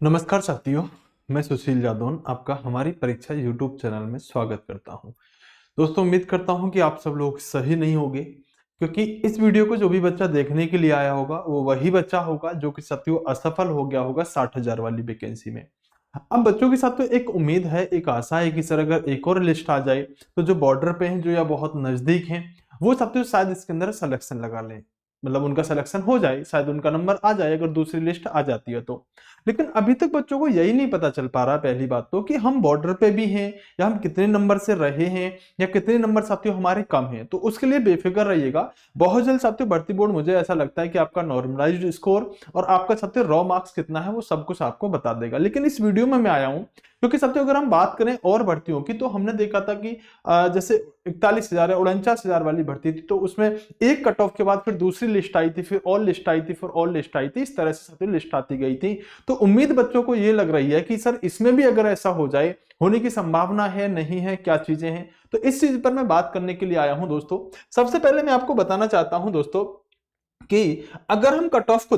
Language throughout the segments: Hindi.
नमस्कार साथियों, मैं सुशील जादौन आपका हमारी परीक्षा यूट्यूब चैनल में स्वागत करता हूं। दोस्तों, उम्मीद करता हूं कि आप सब लोग सही नहीं होंगे, क्योंकि इस वीडियो को जो भी बच्चा देखने के लिए आया होगा वो वही बच्चा होगा जो कि साथियों असफल हो गया होगा 60,000 वाली वैकेंसी में। अब बच्चों के साथ तो एक उम्मीद है, एक आशा है कि सर अगर एक और लिस्ट आ जाए तो जो बॉर्डर पे हैं, जो या बहुत नजदीक हैं, वो साथियों शायद इसके अंदर सिलेक्शन लगा लें। मतलब उनका सिलेक्शन हो जाए, शायद उनका नंबर आ जाए अगर दूसरी लिस्ट आ जाती है तो। लेकिन अभी तक बच्चों को यही नहीं पता चल पा रहा, पहली बात तो, कि हम बॉर्डर पे भी हैं या हम कितने नंबर से रहे हैं या कितने नंबर साथियों हमारे कम हैं। तो उसके लिए बेफिक्र रहिएगा। बहुत जल्द साथियों भर्ती बोर्ड, मुझे ऐसा लगता है कि आपका नॉर्मलाइज्ड स्कोर और आपका साथियों रॉ मार्क्स कितना है वो सब कुछ आपको बता देगा। लेकिन इस वीडियो में मैं आया हूं क्योंकि साथियों अगर हम बात करें और भर्तियों की, तो हमने देखा था कि जैसे 41,000 या 49,000 वाली भर्ती थी, तो उसमें एक कट ऑफ के बाद फिर दूसरी लिस्ट आई थी, फिर और लिस्ट आई थी, फिर और लिस्ट आई थी, इस तरह से साथियों लिस्ट आती गई थी। तो उम्मीद बच्चों को ये लग रही है कि सर इसमें भी अगर ऐसा हो जाए, होने की संभावना है, नहीं है, क्या चीजें हैं, तो इस चीज पर मैं बात करने के लिए आया हूं दोस्तों। सबसे पहले मैं आपको बताना चाहता हूं दोस्तों कि अगर हम कट ऑफ को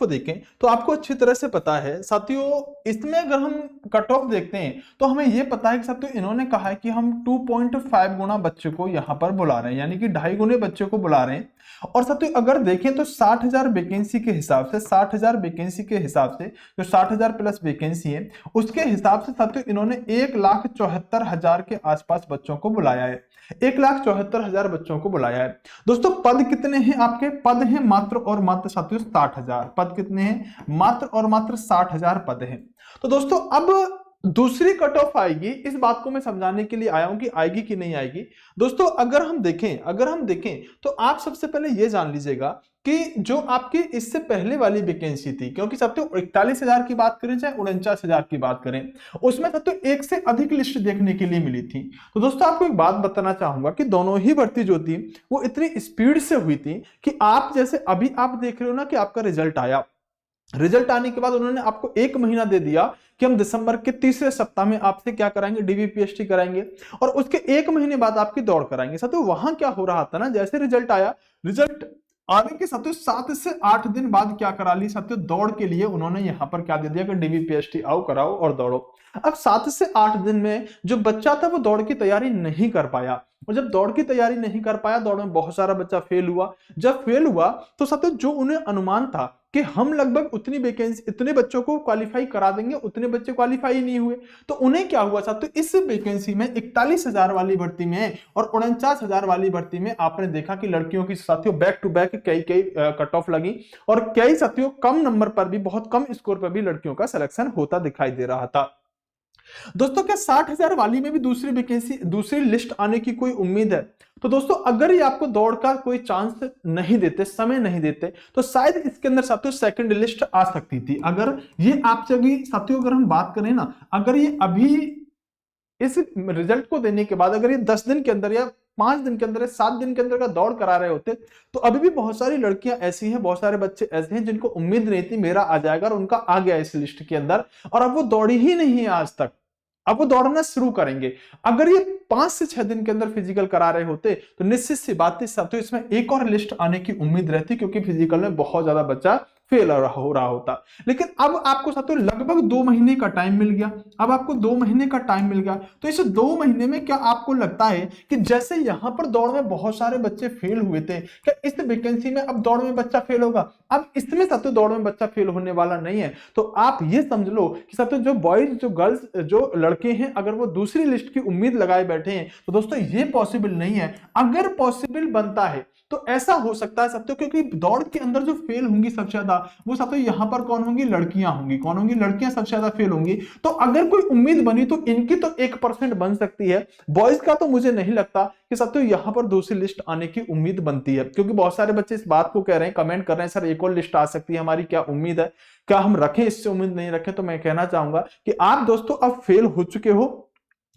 देखें, तो आपको अच्छी तरह से पता है साथियों, इसमें अगर हम कट ऑफ देखते हैं तो हमें यह पता है कि साथियों इन्होंने कहा है कि हम 2.5 गुना बच्चे को यहां पर बुला रहे हैं, यानी कि 2.5 गुने बच्चे को बुला रहे हैं। और साथियों अगर देखें तो 60,000 वैकेंसी के हिसाब से, 60,000 वैकेंसी के हिसाब से, जो 60,000 प्लस वैकेंसी है उसके हिसाब से साथियों इन्होंने 1,74,000 के आसपास बच्चों को बुलाया है। 1,74,000 बच्चों को बुलाया है। दोस्तों पद कितने हैं आपके? पद हैं मात्र और मात्र साथियों 60,000 पद। कितने हैं? मात्र और मात्र 60,000 पद हैं। तो दोस्तों अब दूसरी कट ऑफ आएगी, इस बात को मैं समझाने के लिए आया हूं कि आएगी कि नहीं आएगी। दोस्तों अगर हम देखें तो आप सबसे पहले यह जान लीजिएगा कि जो आपकी इससे पहले वाली वैकेंसी थी, क्योंकि साथियों 41,000 की बात करें चाहे 49,000 की बात करें, उसमें साथियों एक से अधिक लिस्ट देखने के लिए मिली थी। तो दोस्तों आपको एक बात बताना चाहूंगा कि दोनों ही भर्ती जो थी वो इतनी स्पीड से हुई थी कि आप जैसे अभी आप देख रहे हो ना कि आपका रिजल्ट आया, रिजल्ट आने के बाद उन्होंने आपको 1 महीना दे दिया कि हम दिसंबर के तीसरे सप्ताह में आपसे क्या कराएंगे, डीवीपीएसटी कराएंगे, और उसके 1 महीने बाद आपकी दौड़ कराएंगे। साथियों वहां क्या हो रहा था ना, जैसे रिजल्ट आया, रिजल्ट आने के साथियों 7 से 8 दिन बाद क्या करा ली साथियों, दौड़ के लिए उन्होंने यहां पर क्या दे दिया कि डीवीपीएसटी आओ, कराओ और दौड़ो। अब 7 से 8 दिन में जो बच्चा था वो दौड़ की तैयारी नहीं कर पाया, और जब दौड़ की तैयारी नहीं कर पाया, दौड़ में बहुत सारा बच्चा फेल हुआ। जब फेल हुआ तो साथियों जो उन्हें अनुमान था कि हम लगभग उतनी वैकेंसी, इतने बच्चों को क्वालिफाई करा देंगे, उतने बच्चे क्वालिफाई नहीं हुए। तो उन्हें क्या हुआ साथियों, इस वैकेंसी में 41,000 वाली भर्ती में और 49,000 वाली भर्ती में आपने देखा कि लड़कियों की साथियों बैक टू बैक कई कई कट ऑफ लगी, और कई साथियों कम नंबर पर भी, बहुत कम स्कोर पर भी लड़कियों का सिलेक्शन होता दिखाई दे रहा था। दोस्तों क्या 60,000 वाली में भी दूसरी वैकेंसी, दूसरी लिस्ट आने की कोई उम्मीद है? तो दोस्तों अगर ये आपको दौड़ का कोई चांस नहीं देते, समय नहीं देते, तो शायद इसके अंदर साथियों सेकंड लिस्ट आ सकती थी। अगर ये आपसे अभी साथियों अगर हम बात करें ना, अगर ये अभी इस रिजल्ट को देने के बाद अगर ये 10 दिन के अंदर या 5 दिन के अंदर या 7 दिन के अंदर का दौड़ करा रहे होते, तो अभी भी बहुत सारी लड़कियां ऐसी हैं, बहुत सारे बच्चे ऐसे हैं जिनको उम्मीद नहीं थी मेरा आ जाएगा, और उनका आ गया इस लिस्ट के अंदर, और अब वो दौड़ी ही नहीं है आज तक। अब वो दौड़ना शुरू करेंगे। अगर ये 5 से 6 दिन के अंदर फिजिकल करा रहे होते तो निश्चित सी बात थी साथियों इसमें एक और लिस्ट आने की उम्मीद रहती, क्योंकि फिजिकल में बहुत ज्यादा बच्चा फेल हो रहा होता। लेकिन अब आपको साथियों लगभग 2 महीने का टाइम मिल गया। अब आपको 2 महीने का टाइम मिल गया, तो इस 2 महीने में क्या आपको लगता है कि जैसे यहां पर दौड़ में बहुत सारे बच्चे फेल हुए थे, क्या इस वैकेंसी में अब दौड़ में बच्चा फेल होगा? अब इसमें साथियों दौड़ में बच्चा फेल होने वाला नहीं है। तो आप ये समझ लो कि साथियों जो बॉयज, जो गर्ल्स, जो लड़के हैं, अगर वो दूसरी लिस्ट की उम्मीद लगाए बैठे हैं तो दोस्तों ये पॉसिबल नहीं है। अगर पॉसिबल बनता है तो ऐसा हो सकता है साथियों, क्योंकि दौड़ के अंदर जो फेल होंगी सबसे ज्यादा, वो साथियों यहां पर कौन होंगी? लड़कियां होंगी। कौन होंगी? लड़कियां सबसे ज्यादा फेल होंगी। तो अगर कोई उम्मीद बनी तो इनकी तो 1% बन सकती है, बॉयज का तो मुझे नहीं लगता कि साथियों यहां पर दूसरी लिस्ट आने की उम्मीद बनती है, क्योंकि बहुत सारे बच्चे इस बात को कह रहे हैं, कमेंट कर रहे हैं, सर एक और लिस्ट आ सकती है, हमारी क्या उम्मीद है, क्या हम रखें, इससे उम्मीद नहीं रखें? तो मैं कहना चाहूंगा कि आप दोस्तों अब फेल हो चुके हो,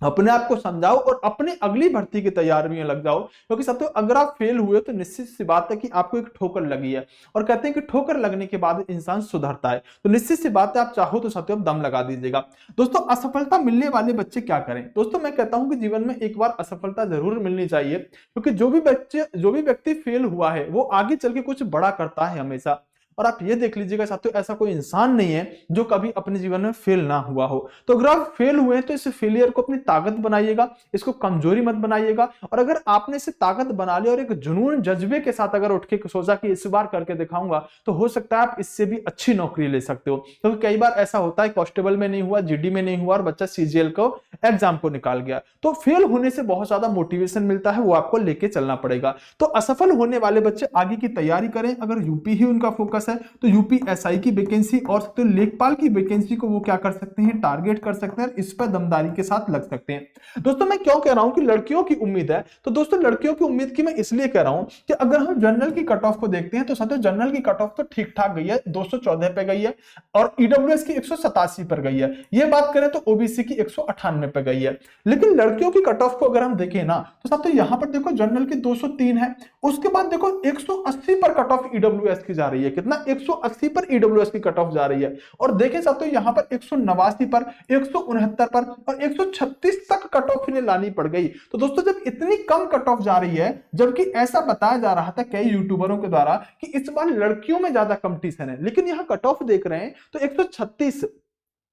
अपने आप को समझाओ और अपने अगली भर्ती की तैयारी में लग जाओ, क्योंकि साथियों अगर आप फेल हुए तो निश्चित सी बात है कि आपको एक ठोकर लगी है, और कहते हैं कि ठोकर लगने के बाद इंसान सुधरता है। तो निश्चित सी बात है आप चाहो तो साथियों दम लगा दीजिएगा। दोस्तों असफलता मिलने वाले बच्चे क्या करें? दोस्तों मैं कहता हूं कि जीवन में एक बार असफलता जरूर मिलनी चाहिए, क्योंकि जो भी व्यक्ति फेल हुआ है वो आगे चल के कुछ बड़ा करता है हमेशा। और आप ये देख लीजिएगा साथियों, ऐसा कोई इंसान नहीं है जो कभी अपने जीवन में फेल ना हुआ हो। तो अगर आप फेल हुए हैं तो इस फेलियर को अपनी ताकत बनाइएगा, इसको कमजोरी मत बनाइएगा। और अगर आपने इसे ताकत बना लिया और एक जुनून जज्बे के साथ अगर उठ के सोचा कि इस बार करके दिखाऊंगा, तो हो सकता है आप इससे भी अच्छी नौकरी ले सकते हो। क्योंकि कई बार ऐसा होता है कांस्टेबल में नहीं हुआ, जीडी में नहीं हुआ और बच्चा सीजीएल को एग्जाम को निकाल गया, तो फेल होने से बहुत ज्यादा मोटिवेशन मिलता है, वो आपको लेके चलना पड़ेगा। तो असफल होने वाले बच्चे आगे की तैयारी करें। अगर यूपी ही उनका फोकस है तो यूपी एसआई की वैकेंसी और तो लेखपाल की वैकेंसी को वो क्या कर सकते हैं, टारगेट कर सकते हैं, इस पर दमदारी के साथ लग सकते हैं। दोस्तों मैं क्यों कह रहा हूं कि लड़कियों की उम्मीद है, तो दोस्तों लड़कियों की उम्मीद की मैं इसलिए कह रहा हूं कि अगर हम जनरल की कट ऑफ को देखते हैं तो साथियों जनरल की कट ऑफ तो ठीक ठाक गई है, 214 पे गई है, और ईडब्ल्यूएस की 187 पर गई है। ये बात करें तो ओबीसी की 198 पे गई है। लेकिन लड़कियों की कट ऑफ को अगर हम देखें ना, तो साथियों यहां पर देखो जनरल की 203 है, उसके बाद देखो 180 पर कट ऑफ ईडब्ल्यूएस की जा रही है। कितना? 180 पर ईडब्ल्यूएस की कट ऑफ जा रही है। और देखें साथियों यहां पर 189 पर, 169 पर और 136 तक कट ऑफ इन्हें लानी पड़ गई। तो दोस्तों जब इतनी कम कट ऑफ जा रही है, जबकि ऐसा बताया जा रहा था कई यूट्यूबरों के द्वारा कि इस बार लड़कियों में ज्यादा कंपटीशन है, लेकिन यहां कट ऑफ देख रहे हैं तो 136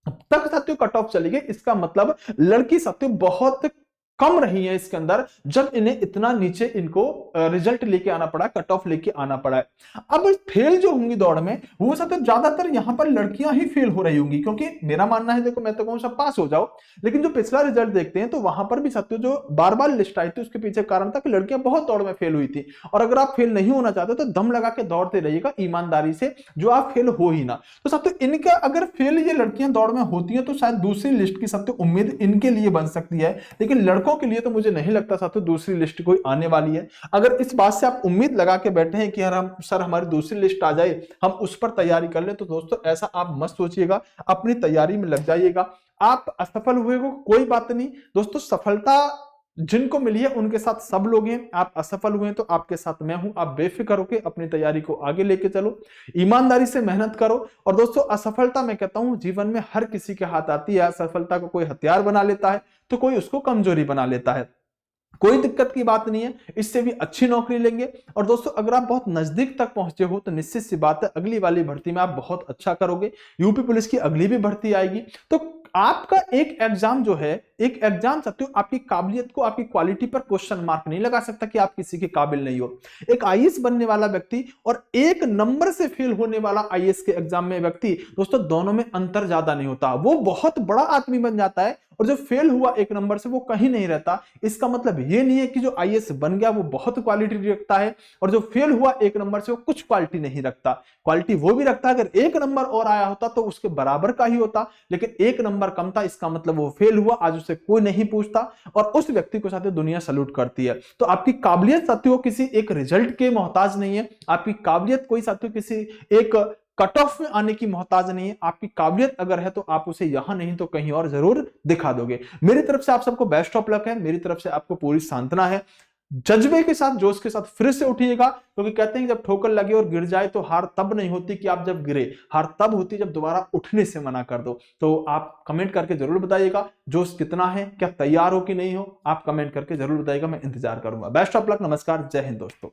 तक साथियों कट ऑफ चली गई। इसका मतलब लड़की साथियों बहुत कम रही है इसके अंदर, जब इन्हें इतना नीचे इनको रिजल्ट लेके आना पड़ा, कट ऑफ लेके आना पड़ा है। अब फेल जो होंगी दौड़ में, वो साथियों ज्यादातर यहां पर लड़कियां ही फेल हो रही होंगी, क्योंकि मेरा मानना है, देखो मैं तो कहूं सब पास हो जाओ, लेकिन जो पिछला रिजल्ट देखते हैं तो वहां पर भी साथियों जो बार बार लिस्ट आई थी उसके पीछे कारण था कि लड़कियां बहुत दौड़ में फेल हुई थी। और अगर आप फेल नहीं होना चाहते तो दम लगा के दौड़ते रहिएगा ईमानदारी से, जो आप फेल हो ही ना। तो साथियों इनका अगर फेल ये लड़कियां दौड़ में होती हैं तो शायद दूसरी लिस्ट की साथियों उम्मीद इनके लिए बन सकती है, लेकिन लड़कों के लिए तो मुझे नहीं लगता साथियों दूसरी लिस्ट कोई आने वाली है। अगर इस बात से आप उम्मीद लगा के बैठे हैं कि यार हम सर हमारी दूसरी लिस्ट आ जाए, हम उस पर तैयारी कर लें, तो दोस्तों ऐसा आप मत सोचिएगा, अपनी तैयारी में लग जाइएगा। आप असफल हुए हो कोई बात नहीं दोस्तों, सफलता जिनको मिली है उनके साथ सब लोग हैं। आप असफल हुए हैं तो आपके साथ मैं हूं। आप बेफिक्र होकर अपनी तैयारी को आगे लेके चलो, ईमानदारी से मेहनत करो। और दोस्तों असफलता मैं कहता हूं जीवन में हर किसी के हाथ आती है। असफलता को कोई हथियार बना लेता है तो कोई उसको कमजोरी बना लेता है, कोई दिक्कत की बात नहीं है, इससे भी अच्छी नौकरी लेंगे। और दोस्तों अगर आप बहुत नजदीक तक पहुंचे हो तो निश्चित सी बात है अगली वाली भर्ती में आप बहुत अच्छा करोगे। यूपी पुलिस की अगली भी भर्ती आएगी, तो आपका एक एग्जाम जो है, एक एग्जाम साथियों आपकी काबिलियत को, आपकी क्वालिटी पर क्वेश्चन मार्क नहीं लगा सकता कि आप किसी के काबिल नहीं हो। एक आईएएस बनने वाला व्यक्ति और एक नंबर से फेल होने वाला आईएएस के एग्जाम में व्यक्ति, दोस्तों दोनों में अंतर ज्यादा नहीं होता। वो बहुत बड़ा आदमी बन जाता है और जो फेल हुआ एक नंबर से वो कहीं नहीं रहता। इसका मतलब ये नहीं है कि जो आईएएस बन गया वो बहुत क्वालिटी रखता है और जो फेल हुआ एक नंबर से वो कुछ क्वालिटी नहीं रखता। क्वालिटी वो भी रखता है, अगर एक नंबर और आया होता तो उसके बराबर का ही होता, लेकिन एक नंबर कम था, इसका मतलब वो फेल हुआ, आज उसे कोई नहीं पूछता और उस व्यक्ति को साथियों दुनिया सैल्यूट करती है। तो आपकी काबिलियत साथियों किसी एक रिजल्ट के मोहताज नहीं है, आपकी काबिलियत कोई साथियों किसी एक कट ऑफ में आने की मोहताज नहीं है। आपकी काबिलियत अगर है तो आप उसे यहां नहीं तो कहीं और जरूर दिखा दोगे। मेरी तरफ से आप सबको बेस्ट ऑफ लक है, मेरी तरफ से आपको पूरी सांत्वना है। जज्बे के साथ, जोश के साथ फिर से उठिएगा, क्योंकि कहते हैं जब ठोकर लगे और गिर जाए तो हार तब नहीं होती कि आप जब गिरे, हार तब होती जब दोबारा उठने से मना कर दो। तो आप कमेंट करके जरूर बताइएगा जोश कितना है, क्या तैयार हो कि नहीं हो, आप कमेंट करके जरूर बताइएगा, मैं इंतजार करूंगा। बेस्ट ऑफ लक, नमस्कार, जय हिंद दोस्तों।